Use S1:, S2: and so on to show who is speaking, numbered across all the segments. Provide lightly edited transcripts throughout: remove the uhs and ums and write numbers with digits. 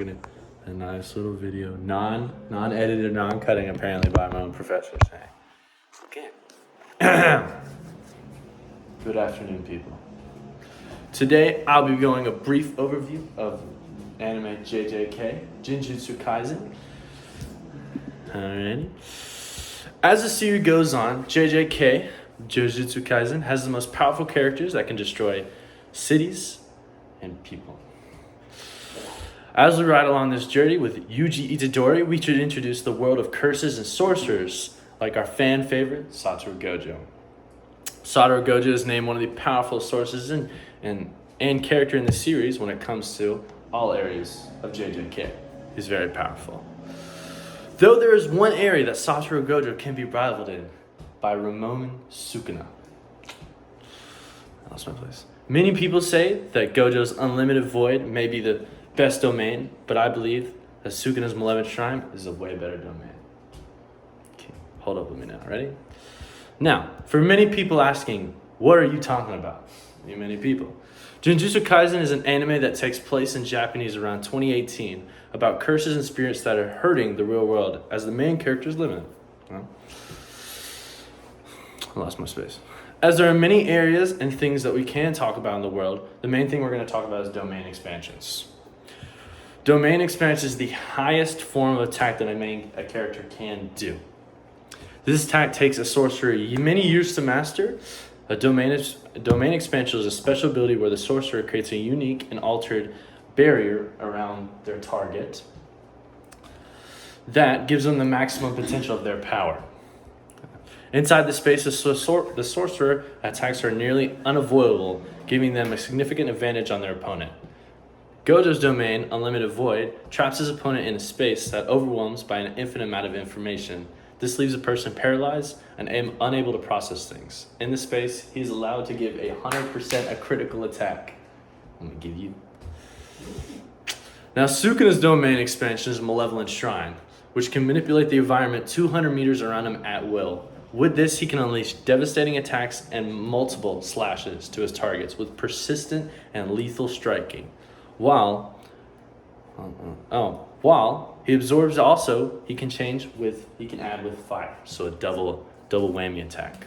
S1: gonna a nice little video, non-edited, non-cutting, apparently by my own professor saying. Okay. Good afternoon, people. Today I'll be going a brief overview of anime JJK, Jujutsu Kaisen. Alrighty. As the series goes on, JJK, Jujutsu Kaisen, has the most powerful characters that can destroy cities and people. As we ride along this journey with Yuji Itadori, we should introduce the world of curses and sorcerers, like our fan favorite, Satoru Gojo. Satoru Gojo is named one of the powerful sorcerers and character in the series when it comes to all areas of JJK. He's very powerful. Though there is one area that Satoru Gojo can be rivaled in by Ramon Sukuna. I lost my place. Many people say that Gojo's Unlimited Void may be the best domain, but I believe that Sukuna's Malevolent Shrine is a way better domain. Okay, hold up with me now, ready? Now, for many people asking, what are you talking about? Many people. Jujutsu Kaisen is an anime that takes place in Japanese around 2018 about curses and spirits that are hurting the real world as the main characters live in it. Well, I lost my space. As there are many areas and things that we can talk about in the world, the main thing we're going to talk about is domain expansions. Domain expansion is the highest form of attack that a character can do. This attack takes a sorcerer many years to master. A domain expansion is a special ability where the sorcerer creates a unique and altered barrier around their target that gives them the maximum potential of their power. Inside the space, the sorcerer attacks are nearly unavoidable, giving them a significant advantage on their opponent. Gojo's domain, Unlimited Void, traps his opponent in a space that overwhelms by an infinite amount of information. This leaves a person paralyzed and unable to process things. In this space, he is allowed to give 100% a critical attack. I'm going to give you. Now, Sukuna's domain expansion is Malevolent Shrine, which can manipulate the environment 200 meters around him at will. With this, he can unleash devastating attacks and multiple slashes to his targets with persistent and lethal striking. While he absorbs also, he can add with fire, so a double whammy attack.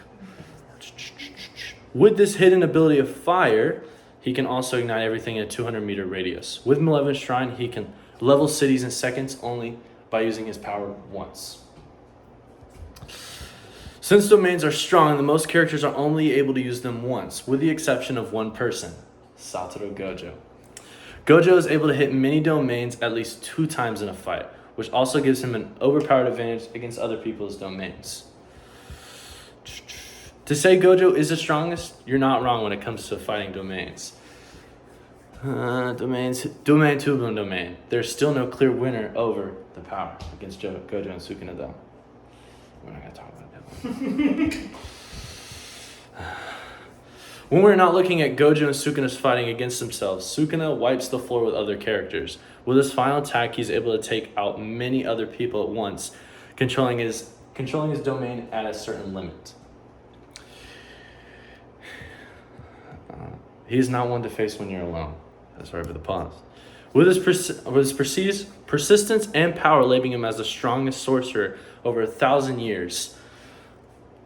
S1: With this hidden ability of fire, he can also ignite everything in a 200-meter radius. With Malevolent Shrine, he can level cities in seconds only by using his power once. Since domains are strong, the most characters are only able to use them once, with the exception of one person, Satoru Gojo. Gojo is able to hit many domains at least 2 times in a fight, which also gives him an overpowered advantage against other people's domains. To say Gojo is the strongest, you're not wrong when it comes to fighting domains. Domain 2 Bloom domain. There's still no clear winner over the power against Gojo and Sukuna though. We're not going to talk about that one. When we're not looking at Gojo and Sukuna's fighting against themselves, Sukuna wipes the floor with other characters. With his final attack, he's able to take out many other people at once, controlling his domain at a certain limit. He is not one to face when you're alone. Sorry for the pause. With his persistence and power labeling him as the strongest sorcerer over 1,000 years,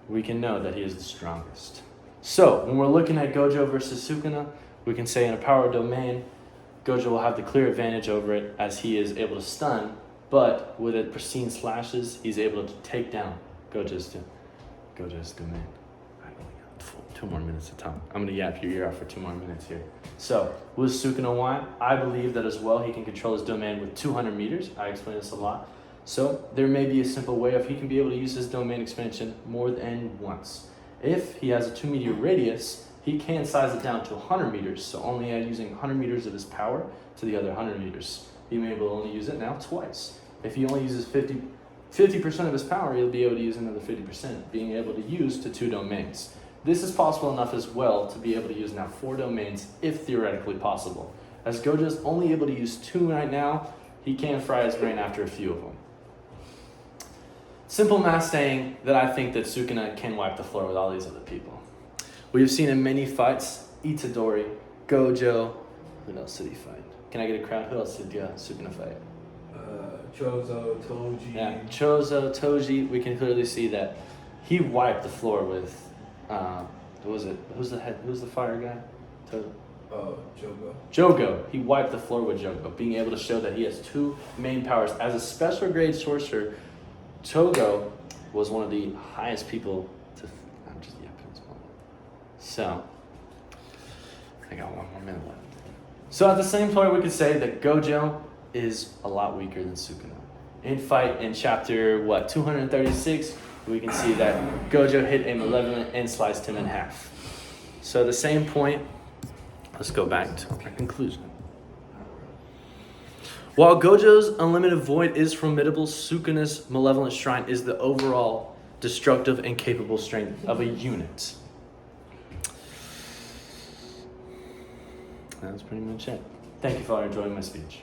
S1: we can know that he is the strongest. So, when we're looking at Gojo versus Sukuna, we can say in a power domain, Gojo will have the clear advantage over it as he is able to stun, but with it pristine slashes, he's able to take down Gojo's domain. I only got 2 more minutes of time. I'm going to yap your ear off for 2 more minutes here. So, with Sukuna 1, I believe that as well he can control his domain with 200 meters. I explain this a lot. So, there may be a simple way of he can be able to use his domain expansion more than once. If he has a 2-meter radius, he can size it down to 100 meters, so only using 100 meters of his power to the other 100 meters. He may be able to only use it now twice. If he only uses 50% of his power, he'll be able to use another 50%, being able to use to 2 domains. This is possible enough as well to be able to use now 4 domains, if theoretically possible. As Gojo's only able to use 2 right now, he can fry his brain after a few of them. Simple math saying that I think that Sukuna can wipe the floor with all these other people. We have seen in many fights, Itadori, Gojo, who else did he fight? Can I get a crowd? Who else did Sukuna fight?
S2: Chozo, Toji.
S1: Yeah, Chozo, Toji. We can clearly see that he wiped the floor with, what was it? Who's the fire guy?
S2: Jogo.
S1: Jogo. He wiped the floor with Jogo, being able to show that he has two main powers. As a special grade sorcerer, Togo was one of the highest people to. I'm just yapping this moment. So, I got 1 more minute left. So at the same point, we could say that Gojo is a lot weaker than Sukuna. In chapter 236, we can see that Gojo hit a malevolent and sliced him in half. So at the same point, let's go back to our conclusion. While Gojo's unlimited void is formidable, Sukuna's malevolent shrine is the overall destructive and capable strength of a unit. That's pretty much it. Thank you for enjoying my speech.